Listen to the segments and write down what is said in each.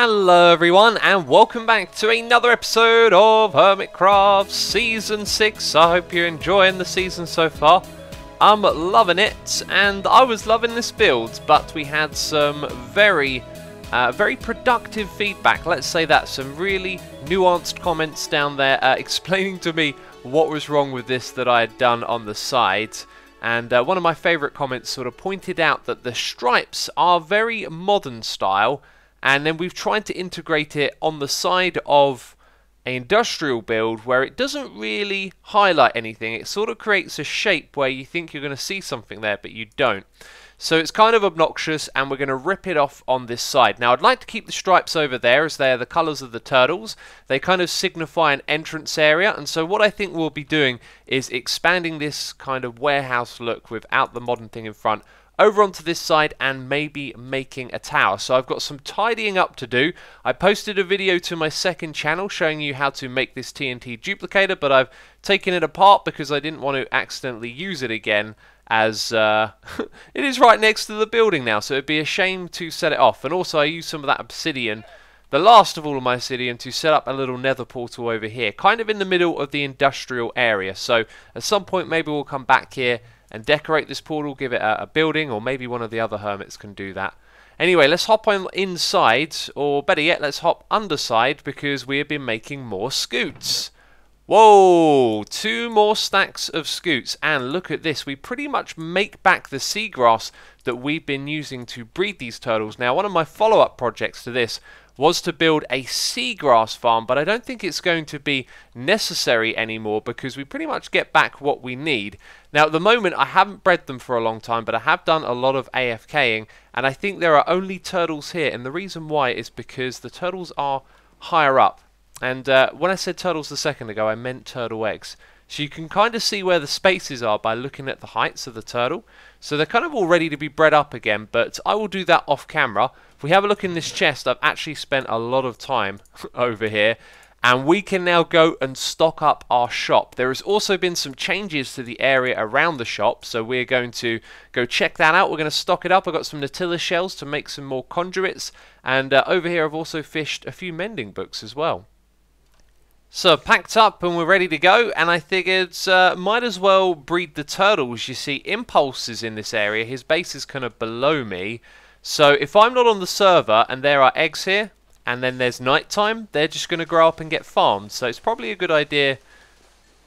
Hello everyone and welcome back to another episode of Hermitcraft Season 6. I hope you're enjoying the season so far. I'm loving it and I was loving this build, but we had some very productive feedback. Let's say that, some really nuanced comments down there explaining to me what was wrong with this that I had done on the side. And one of my favourite comments sort of pointed out that the stripes are very modern style, and then we've tried to integrate it on the side of an industrial build where it doesn't really highlight anything. It sort of creates a shape where you think you're going to see something there, but you don't. So it's kind of obnoxious, and we're going to rip it off on this side. Now, I'd like to keep the stripes over there as they're the colours of the turtles. They kind of signify an entrance area, and so what I think we'll be doing is expanding this kind of warehouse look without the modern thing in front over onto this side and maybe making a tower. So I've got some tidying up to do. I posted a video to my second channel showing you how to make this TNT duplicator, but I've taken it apart because I didn't want to accidentally use it again, as it is right next to the building now, so it'd be a shame to set it off. And also I used some of that obsidian, the last of all of my obsidian, to set up a little nether portal over here, kind of in the middle of the industrial area. So at some point maybe we'll come back here and decorate this portal, give it a building, or maybe one of the other hermits can do that. Anyway, let's hop on inside, or better yet, let's hop underside, because we have been making more scoots. Whoa, 2 more stacks of scoots, and look at this, we pretty much make back the seagrass that we've been using to breed these turtles. Now, one of my follow-up projects to this was to build a seagrass farm, but I don't think it's going to be necessary anymore because we pretty much get back what we need. Now, at the moment, I haven't bred them for a long time, but I have done a lot of AFKing, and I think there are only turtles here, and the reason why is because the turtles are higher up. And when I said turtles a second ago, I meant turtle eggs. So you can kind of see where the spaces are by looking at the heights of the turtle. So they're kind of all ready to be bred up again, but I will do that off camera. If we have a look in this chest, I've actually spent a lot of time over here, and we can now go and stock up our shop. There has also been some changes to the area around the shop, so we're going to go check that out. We're going to stock it up. I've got some Nautilus shells to make some more conduits, and over here I've also fished a few mending books as well. So packed up and we're ready to go, and I figured might as well breed the turtles. You see, Impulse is in this area. His base is kind of below me. So if I'm not on the server and there are eggs here and then there's nighttime, they're just going to grow up and get farmed. So it's probably a good idea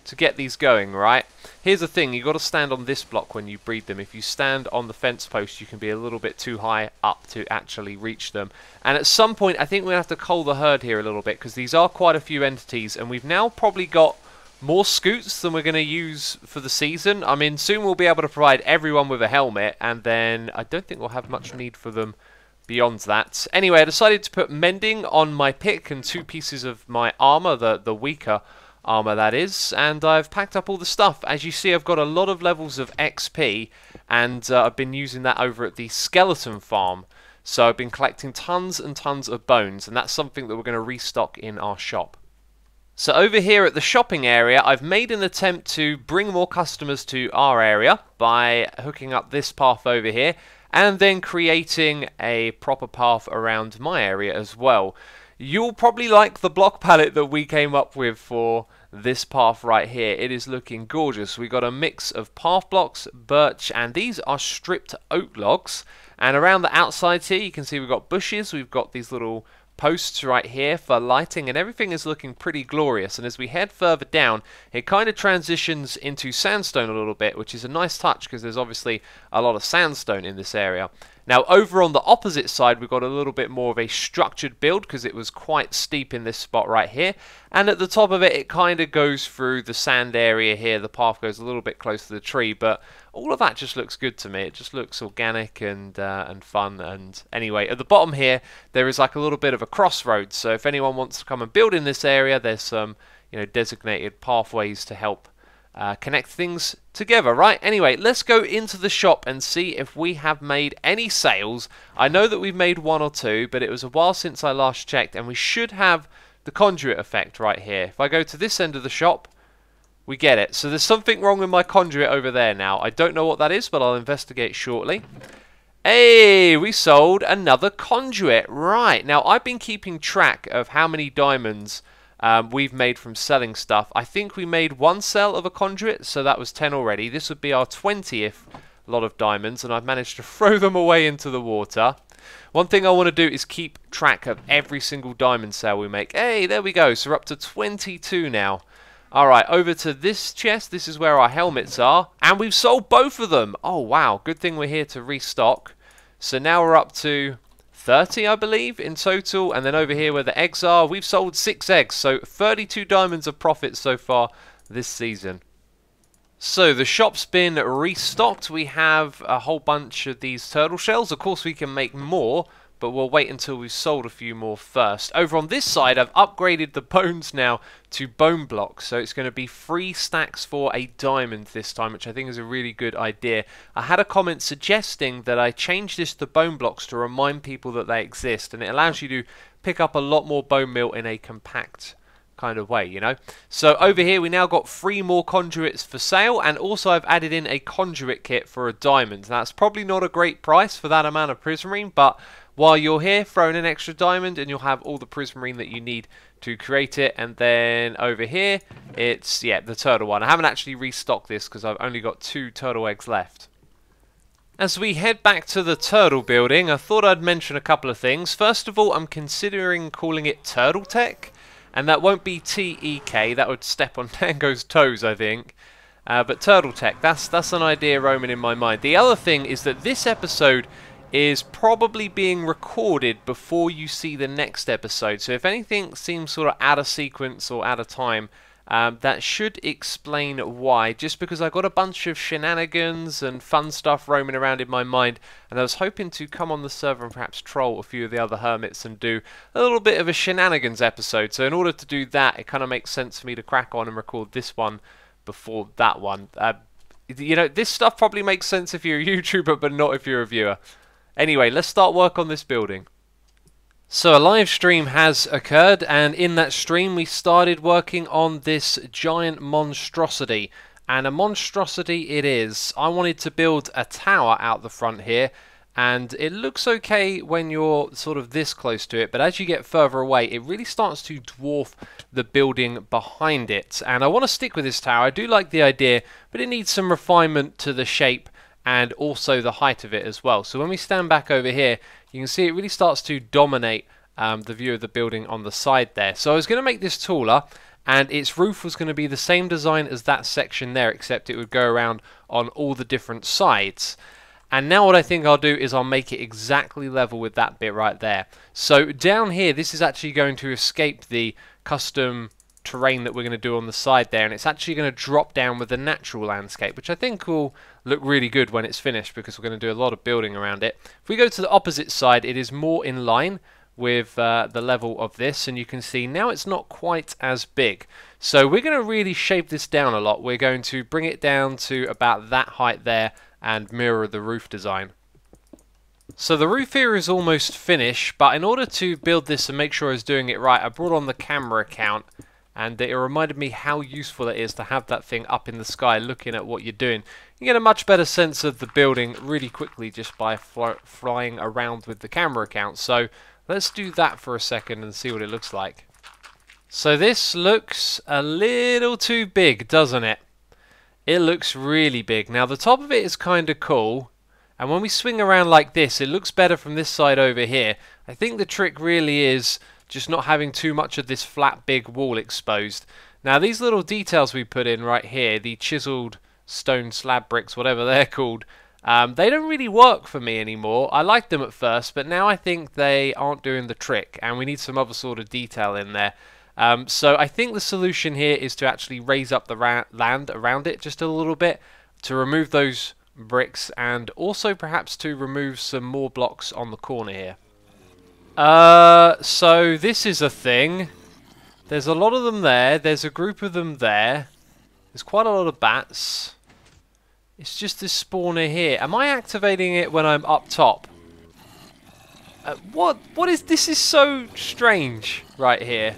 to get these going, right? Here's the thing, you've got to stand on this block when you breed them. If you stand on the fence post, you can be a little bit too high up to actually reach them. And at some point, I think we're going to have to cull the herd here a little bit, because these are quite a few entities, and we've now probably got more scoots than we're going to use for the season. I mean, soon we'll be able to provide everyone with a helmet, and then I don't think we'll have much need for them beyond that. Anyway, I decided to put mending on my pick and 2 pieces of my armor, the weaker armor that is, and I've packed up all the stuff. As you see, I've got a lot of levels of XP, and I've been using that over at the skeleton farm. So I've been collecting tons and tons of bones, and that's something that we're going to restock in our shop. So over here at the shopping area, I've made an attempt to bring more customers to our area by hooking up this path over here, and then creating a proper path around my area as well. You'll probably like the block palette that we came up with for this path right here. It is looking gorgeous. We got a mix of path blocks, birch, and these are stripped oak logs. And around the outsides here, you can see we've got bushes. We've got these little posts right here for lighting, and everything is looking pretty glorious. And as we head further down, it kind of transitions into sandstone a little bit, which is a nice touch because there's obviously a lot of sandstone in this area. Now over on the opposite side, we've got a little bit more of a structured build because it was quite steep in this spot right here, and at the top of it, it kind of goes through the sand area here. The path goes a little bit close to the tree, but all of that just looks good to me. It just looks organic and fun. And anyway, at the bottom here, there is like a little bit of a crossroads, so if anyone wants to come and build in this area, there's some, you know, designated pathways to help connect things together, right? Anyway, let's go into the shop and see if we have made any sales. I know that we've made 1 or 2, but it was a while since I last checked, and we should have the conduit effect right here. If I go to this end of the shop, we get it. So there's something wrong with my conduit over there now. I don't know what that is, but I'll investigate shortly. Hey, we sold another conduit. Right, now I've been keeping track of how many diamonds we've made from selling stuff. I think we made one sell of a conduit, so that was 10 already. This would be our 20th lot of diamonds, and I've managed to throw them away into the water. One thing I want to do is keep track of every single diamond sale we make. Hey, there we go. So we're up to 22 now. Alright, over to this chest. This is where our helmets are. And we've sold both of them. Oh, wow. Good thing we're here to restock. So now we're up to 30, I believe, in total. And then over here where the eggs are, we've sold 6 eggs. So 32 diamonds of profit so far this season. So the shop's been restocked. We have a whole bunch of these turtle shells. Of course, we can make more, but we'll wait until we've sold a few more first. Over on this side, I've upgraded the bones now to bone blocks. So it's going to be 3 stacks for a diamond this time, which I think is a really good idea. I had a comment suggesting that I change this to bone blocks to remind people that they exist, and it allows you to pick up a lot more bone meal in a compact kind of way, you know. So over here we now got 3 more conduits for sale, and also I've added in a conduit kit for a diamond. Now, that's probably not a great price for that amount of prismarine, but while you're here, throw in an extra diamond and you'll have all the prismarine that you need to create it. And then over here, it's, yeah, the turtle one. I haven't actually restocked this because I've only got 2 turtle eggs left. As we head back to the turtle building, I thought I'd mention a couple of things. First of all, I'm considering calling it Turtle Tech. And that won't be T-E-K, that would step on Tango's toes, I think. But Turtle Tech, that's an idea roaming in my mind. The other thing is that this episode is probably being recorded before you see the next episode. So if anything seems sort of out of sequence or out of time, that should explain why. Just because I got a bunch of shenanigans and fun stuff roaming around in my mind, and I was hoping to come on the server and perhaps troll a few of the other hermits and do a little bit of a shenanigans episode. So in order to do that, it kind of makes sense for me to crack on and record this one before that one. You know, this stuff probably makes sense if you're a YouTuber, but not if you're a viewer. Anyway, let's start work on this building. So a live stream has occurred, and in that stream we started working on this giant monstrosity. And a monstrosity it is. I wanted to build a tower out the front here, and it looks okay when you're sort of this close to it, but as you get further away it really starts to dwarf the building behind it. And I want to stick with this tower. I do like the idea, but it needs some refinement to the shape and also the height of it as well. So when we stand back over here, you can see it really starts to dominate the view of the building on the side there. So I was going to make this taller, and its roof was going to be the same design as that section there, except it would go around on all the different sides. And now what I think I'll do is I'll make it exactly level with that bit right there. So down here, this is actually going to escape the custom terrain that we're going to do on the side there, and it's actually going to drop down with the natural landscape, which I think will look really good when it's finished, because we're going to do a lot of building around it. If we go to the opposite side, it is more in line with the level of this, and you can see now it's not quite as big. So we're going to really shape this down a lot. We're going to bring it down to about that height there and mirror the roof design. So the roof here is almost finished, but in order to build this and make sure I was doing it right, I brought on the camera account, and it reminded me how useful it is to have that thing up in the sky looking at what you're doing. You get a much better sense of the building really quickly just by flying around with the camera account. So let's do that for a second and see what it looks like. So this looks a little too big, doesn't it? It looks really big. Now the top of it is kind of cool, and when we swing around like this, it looks better from this side over here. I think the trick really is just not having too much of this flat big wall exposed. Now these little details we put in right here, the chiseled stone slab bricks, whatever they're called, they don't really work for me anymore. I liked them at first, but now I think they aren't doing the trick, and we need some other sort of detail in there. So I think the solution here is to actually raise up the land around it just a little bit to remove those bricks, and also perhaps to remove some more blocks on the corner here. So this is a thing. There's a lot of them there. There's a group of them there. There's quite a lot of bats. It's just this spawner here. Am I activating it when I'm up top? What is this? Is so strange right here.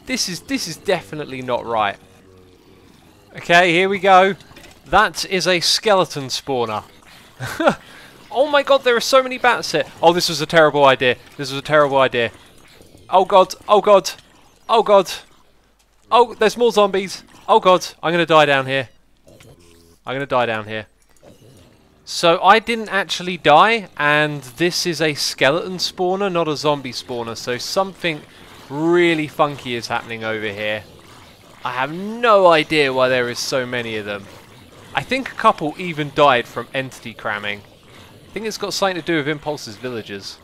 This is definitely not right. Okay, here we go. That is a skeleton spawner. Oh my god, there are so many bats here. Oh, this was a terrible idea. This was a terrible idea. Oh god, oh god, oh god. Oh, there's more zombies. Oh god, I'm going to die down here. I'm going to die down here. So I didn't actually die, and this is a skeleton spawner, not a zombie spawner. So something really funky is happening over here. I have no idea why there is so many of them. I think a couple even died from entity cramming. I think it's got something to do with Impulse's villagers.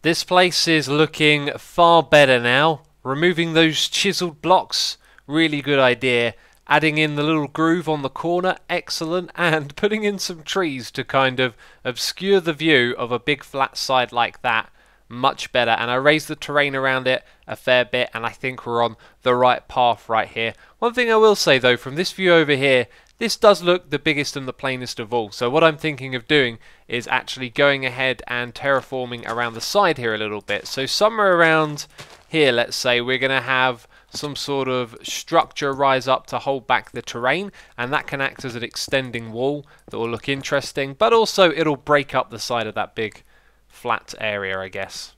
This place is looking far better now. Removing those chiseled blocks, really good idea. Adding in the little groove on the corner, excellent. And putting in some trees to kind of obscure the view of a big flat side like that, much better. And I raised the terrain around it a fair bit, and I think we're on the right path right here. One thing I will say though, from this view over here, this does look the biggest and the plainest of all. So what I'm thinking of doing is actually going ahead and terraforming around the side here a little bit. So somewhere around here, let's say, we're going to have some sort of structure rise up to hold back the terrain, and that can act as an extending wall that will look interesting, but also it'll break up the side of that big flat area, I guess.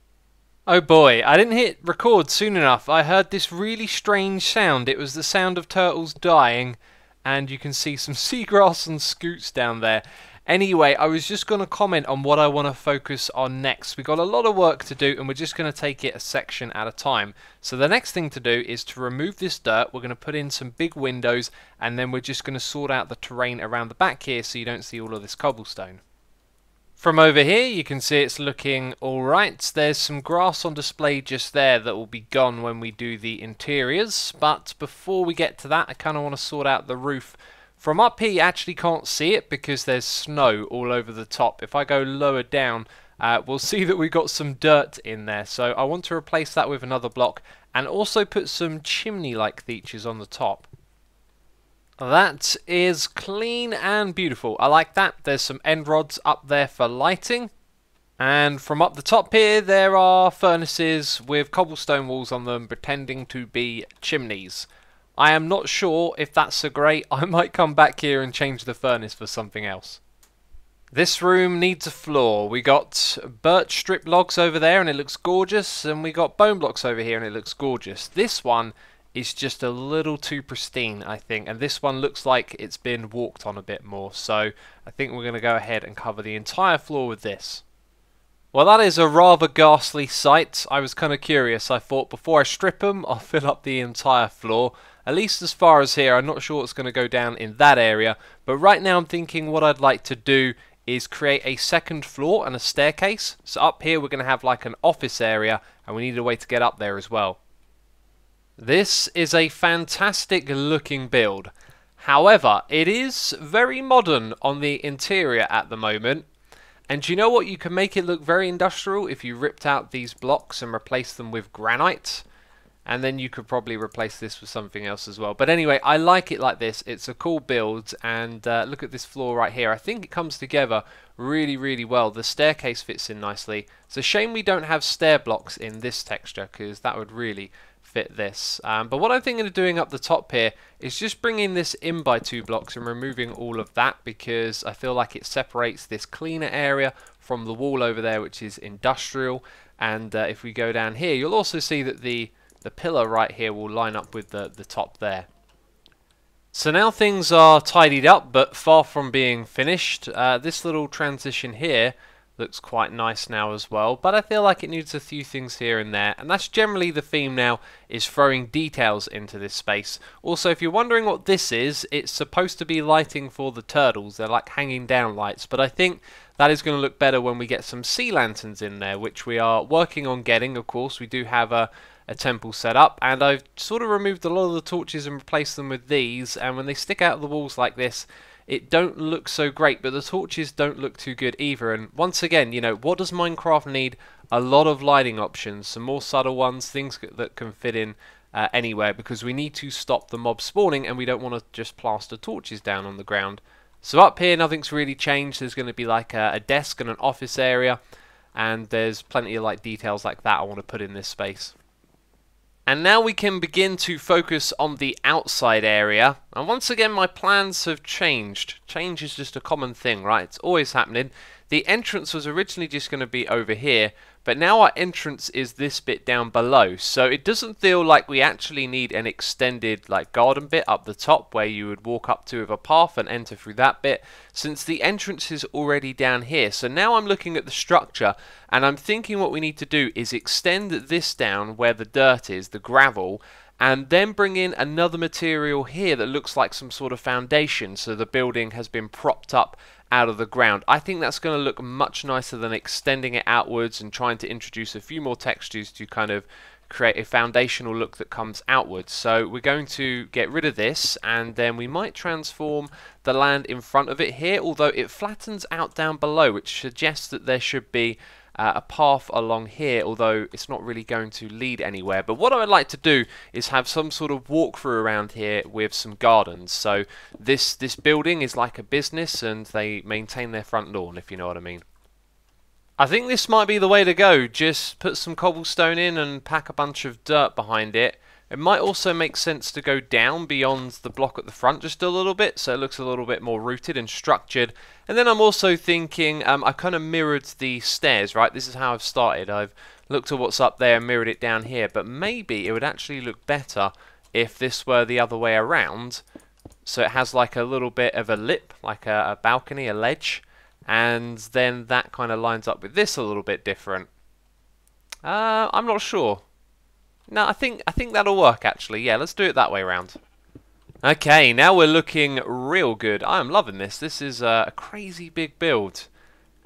Oh boy, I didn't hit record soon enough. I heard this really strange sound. It was the sound of turtles dying, and you can see some seagrass and scoots down there. Anyway, I was just going to comment on what I want to focus on next. We've got a lot of work to do, and we're just going to take it a section at a time. So the next thing to do is to remove this dirt. We're going to put in some big windows, and then we're just going to sort out the terrain around the back here so you don't see all of this cobblestone. From over here, you can see it's looking alright. There's some grass on display just there that will be gone when we do the interiors. But before we get to that, I kind of want to sort out the roof. From up here, you actually can't see it because there's snow all over the top. If I go lower down, we'll see that we've got some dirt in there. So I want to replace that with another block and also put some chimney-like features on the top. That is clean and beautiful. I like that. There's some end rods up there for lighting. And from up the top here, there are furnaces with cobblestone walls on them pretending to be chimneys. I am not sure if that's so great. I might come back here and change the furnace for something else. This room needs a floor. We got birch strip logs over there and it looks gorgeous, and we got bone blocks over here and it looks gorgeous. This one is just a little too pristine, I think, and this one looks like it's been walked on a bit more, so I think we're going to go ahead and cover the entire floor with this. Well, that is a rather ghastly sight. I was kind of curious. I thought before I strip them, I'll fill up the entire floor. At least as far as here. I'm not sure what's going to go down in that area. But right now I'm thinking what I'd like to do is create a second floor and a staircase. So up here we're going to have like an office area, and we need a way to get up there as well. This is a fantastic looking build. However, it is very modern on the interior at the moment. And do you know what? You can make it look very industrial if you ripped out these blocks and replaced them with granite. And then you could probably replace this with something else as well. But anyway, I like it like this. It's a cool build. And look at this floor right here. I think it comes together really, really well. The staircase fits in nicely. It's a shame we don't have stair blocks in this texture, because that would really fit this. But what I'm thinking of doing up the top here is just bringing this in by 2 blocks and removing all of that, because I feel like it separates this cleaner area from the wall over there, which is industrial. And if we go down here, you'll also see that the pillar right here will line up with the top there. So now things are tidied up, but far from being finished. This little transition here looks quite nice now as well, but I feel like it needs a few things here and there, and that's generally the theme now, is throwing details into this space. Also, if you're wondering what this is, it's supposed to be lighting for the turtles. They're like hanging down lights, but I think that is going to look better when we get some sea lanterns in there, which we are working on getting. Of course, we do have a temple set up, and I've sort of removed a lot of the torches and replaced them with these, and when they stick out of the walls like this, it don't look so great, but the torches don't look too good either. And once again, you know, what does Minecraft need? A lot of lighting options, some more subtle ones, things that can fit in anywhere, because we need to stop the mob spawning, and we don't want to just plaster torches down on the ground. So up here, nothing's really changed. There's going to be like a desk and an office area, and there's plenty of like details like that I want to put in this space. And now we can begin to focus on the outside area. And once again, my plans have changed. Change is just a common thing, right? It's always happening. the entrance was originally just going to be over here, but now our entrance is this bit down below. So it doesn't feel like we actually need an extended like garden bit up the top where you would walk up to with a path and enter through that bit, since the entrance is already down here. So now I'm looking at the structure and I'm thinking what we need to do is extend this down where the dirt is, the gravel, and then bring in another material here that looks like some sort of foundation, so the building has been propped up out of the ground. I think that's going to look much nicer than extending it outwards and trying to introduce a few more textures to kind of create a foundational look that comes outwards. So we're going to get rid of this, and then we might transform the land in front of it here, although it flattens out down below, which suggests that there should be a path along here, although it's not really going to lead anywhere. But what I would like to do is have some sort of walkthrough around here with some gardens. So this building is like a business and they maintain their front lawn, if you know what I mean. I think this might be the way to go. Just put some cobblestone in and pack a bunch of dirt behind it. It might also make sense to go down beyond the block at the front just a little bit, so it looks a little bit more rooted and structured. And then I'm also thinking, I kind of mirrored the stairs, right? This is how I've started. I've looked at what's up there and mirrored it down here, but maybe it would actually look better if this were the other way around. So it has like a little bit of a lip, like a balcony, a ledge, and then that kind of lines up with this a little bit different. I'm not sure. No, I think that'll work actually. Yeah, let's do it that way around. Okay, now we're looking real good. I am loving this. This is a crazy big build.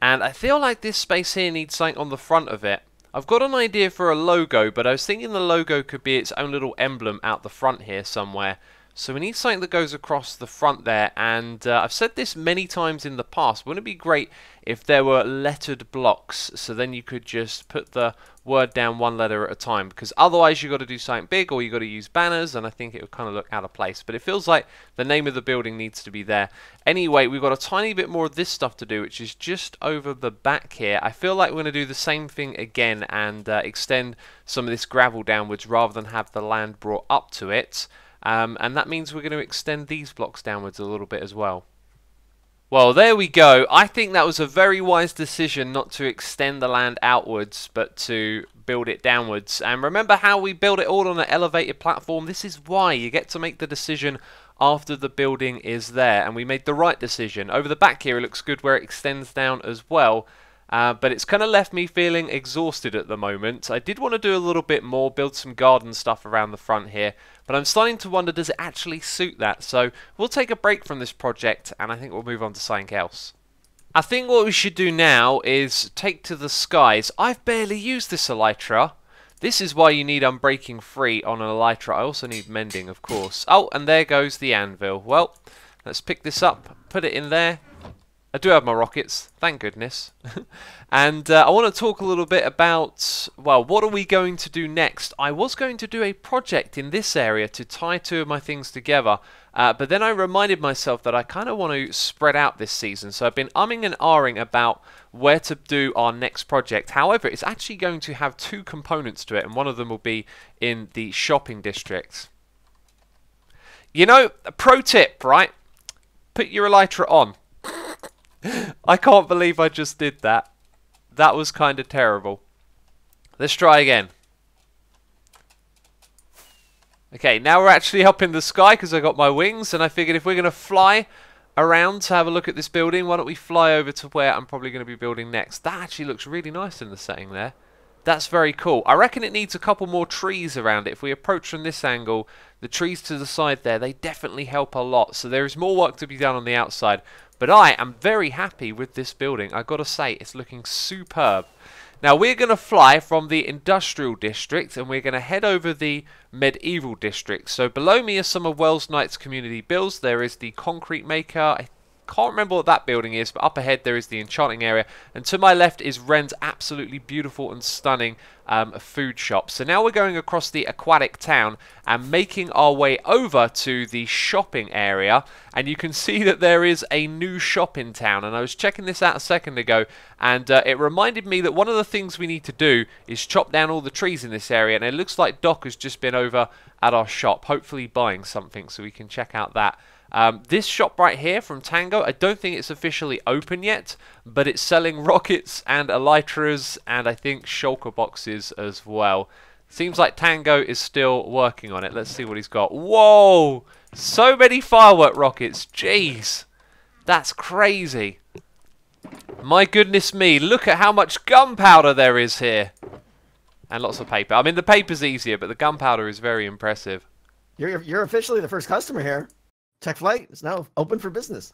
And I feel like this space here needs something on the front of it. I've got an idea for a logo, but I was thinking the logo could be its own little emblem out the front here somewhere. So we need something that goes across the front there, and I've said this many times in the past. Wouldn't it be great if there were lettered blocks, so then you could just put the word down one letter at a time, because otherwise you've got to do something big or you've got to use banners, and I think it would kind of look out of place. But it feels like the name of the building needs to be there. Anyway, we've got a tiny bit more of this stuff to do, which is just over the back here. I feel like we're going to do the same thing again and extend some of this gravel downwards rather than have the land brought up to it. And that means we're going to extend these blocks downwards a little bit as well. Well, there we go. I think that was a very wise decision not to extend the land outwards, but to build it downwards. And remember how we built it all on an elevated platform? This is why you get to make the decision after the building is there. And we made the right decision. Over the back here, it looks good where it extends down as well. But it's kind of left me feeling exhausted at the moment. I did want to do a little bit more, build some garden stuff around the front here, but I'm starting to wonder, does it actually suit that? So we'll take a break from this project and I think we'll move on to something else. I think what we should do now is take to the skies. I've barely used this elytra. This is why you need Unbreaking 3 on an elytra. I also need Mending, of course. Oh, and there goes the anvil. Well, let's pick this up, put it in there. I do have my rockets, thank goodness. And I want to talk a little bit about, well, what are we going to do next? I was going to do a project in this area to tie two of my things together, but then I reminded myself that I kind of want to spread out this season. So I've been umming and ahhing about where to do our next project. However, it's actually going to have two components to it, and one of them will be in the shopping district. You know, a pro tip, right? Put your elytra on. I can't believe I just did that. That was kind of terrible. Let's try again. Okay, now we're actually up in the sky because I got my wings, and I figured if we're going to fly around to have a look at this building, why don't we fly over to where I'm probably going to be building next. That actually looks really nice in the setting there. That's very cool. I reckon it needs a couple more trees around it. If we approach from this angle, the trees to the side there, they definitely help a lot. So there is more work to be done on the outside. But I am very happy with this building. I've got to say, it's looking superb. Now, we're going to fly from the industrial district and we're going to head over the medieval district. So below me are some of Wells Knight's community builds. There is the concrete maker. I can't remember what that building is, but up ahead there is the enchanting area. And to my left is Ren's absolutely beautiful and stunning food shop. So now we're going across the aquatic town and making our way over to the shopping area. And you can see that there is a new shop in town. And I was checking this out a second ago, and it reminded me that one of the things we need to do is chop down all the trees in this area. And it looks like Doc has just been over at our shop, hopefully buying something, so we can check out that This shop right here from Tango, I don't think it's officially open yet, but it's selling rockets and elytras and I think shulker boxes as well. Seems like Tango is still working on it. Let's see what he's got. Whoa! So many firework rockets. Jeez. That's crazy. My goodness me. Look at how much gunpowder there is here. And lots of paper. I mean, the paper's easier, but the gunpowder is very impressive. You're officially the first customer here. Tech Flight is now open for business.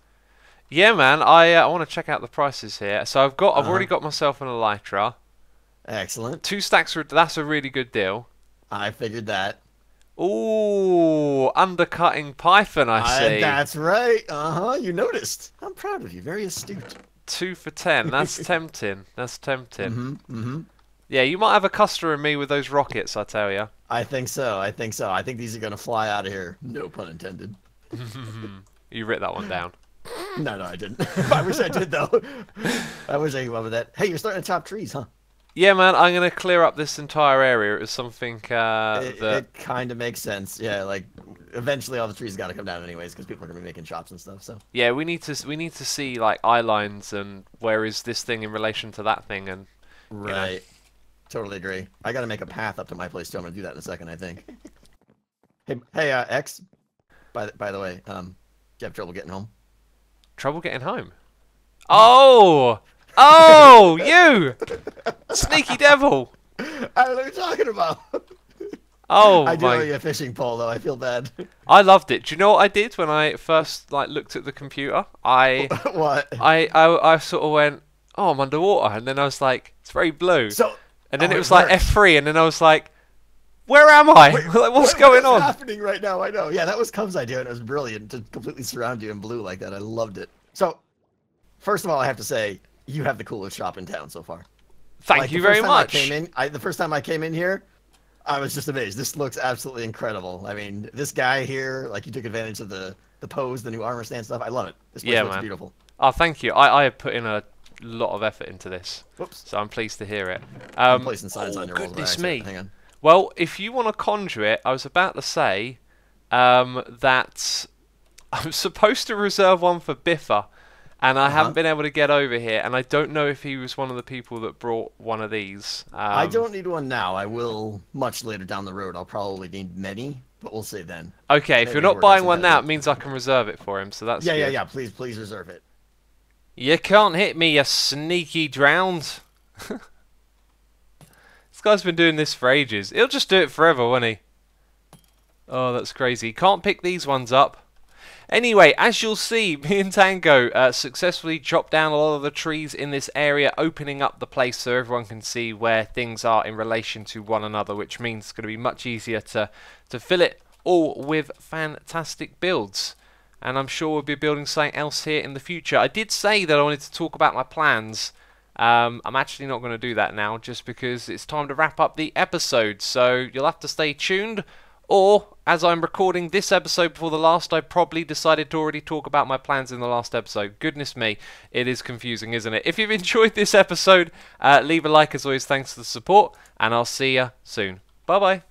Yeah, man. I want to check out the prices here. So I've already got myself an elytra. Excellent. 2 stacks. That's a really good deal. I figured that. Ooh, undercutting Python, I see. That's right. You noticed. I'm proud of you. Very astute. 2 for 10. That's tempting. That's tempting. Mm-hmm. Yeah, you might have a customer in me with those rockets, I tell you. I think so. I think these are going to fly out of here. No pun intended. You writ that one down. No, I didn't. I wish I did, though. I wish I could remember that. Hey, you're starting to chop trees, huh? Yeah, man, I'm going to clear up this entire area. It was something It kind of makes sense. Yeah, like, eventually all the trees got to come down anyways, because people are going to be making shops and stuff, so. Yeah, we need to see, like, eye lines and where is this thing in relation to that thing and... Right. You know. Totally agree. I got to make a path up to my place, too. I'm going to do that in a second, I think. Hey, X, by the way, do you have trouble getting home? Trouble getting home? Oh! Oh, you! Sneaky devil! I don't know what you're talking about. Oh, I do owe you a fishing pole, though. I feel bad. I loved it. Do you know what I did when I first looked at the computer? What? I sort of went, oh, I'm underwater, and then I was like, it's very blue. And then it was like F3, and then I was like, where am I? Wait, like, what's going on? What's happening right now? I know. Yeah, that was Cum's idea, and it was brilliant to completely surround you in blue like that. I loved it. So, first of all, I have to say, you have the coolest shop in town so far. Thank you very much. The first time I came in here, I was just amazed. This looks absolutely incredible. I mean, this guy here, like, you took advantage of the pose, the new armor stand stuff. I love it. This place looks beautiful. Oh, thank you. I have put in a lot of effort into this. Whoops. So I'm pleased to hear it. I'm placing signs on your walls. Goodness me. Hang on. Well, if you want to conjure it, I was about to say that I'm supposed to reserve one for Biffa, and I haven't been able to get over here, and I don't know if he was one of the people that brought one of these. I don't need one now. I will much later down the road. I'll probably need many, but we'll see then. Okay, Maybe if you're not buying one now, it means I can reserve it for him, so that's good. Yeah. Please reserve it. You can't hit me, you sneaky drowned. This guy's been doing this for ages. He'll just do it forever, won't he? Oh, that's crazy. Can't pick these ones up. Anyway, as you'll see, me and Tango successfully chopped down a lot of the trees in this area, opening up the place so everyone can see where things are in relation to one another, which means it's going to be much easier to fill it all with fantastic builds. And I'm sure we'll be building something else here in the future. I did say that I wanted to talk about my plans. I'm actually not going to do that now, just because it's time to wrap up the episode. So you'll have to stay tuned. Or, as I'm recording this episode before the last, I probably decided to already talk about my plans in the last episode. Goodness me, it is confusing, isn't it? If you've enjoyed this episode, leave a like as always. Thanks for the support, and I'll see you soon. Bye-bye.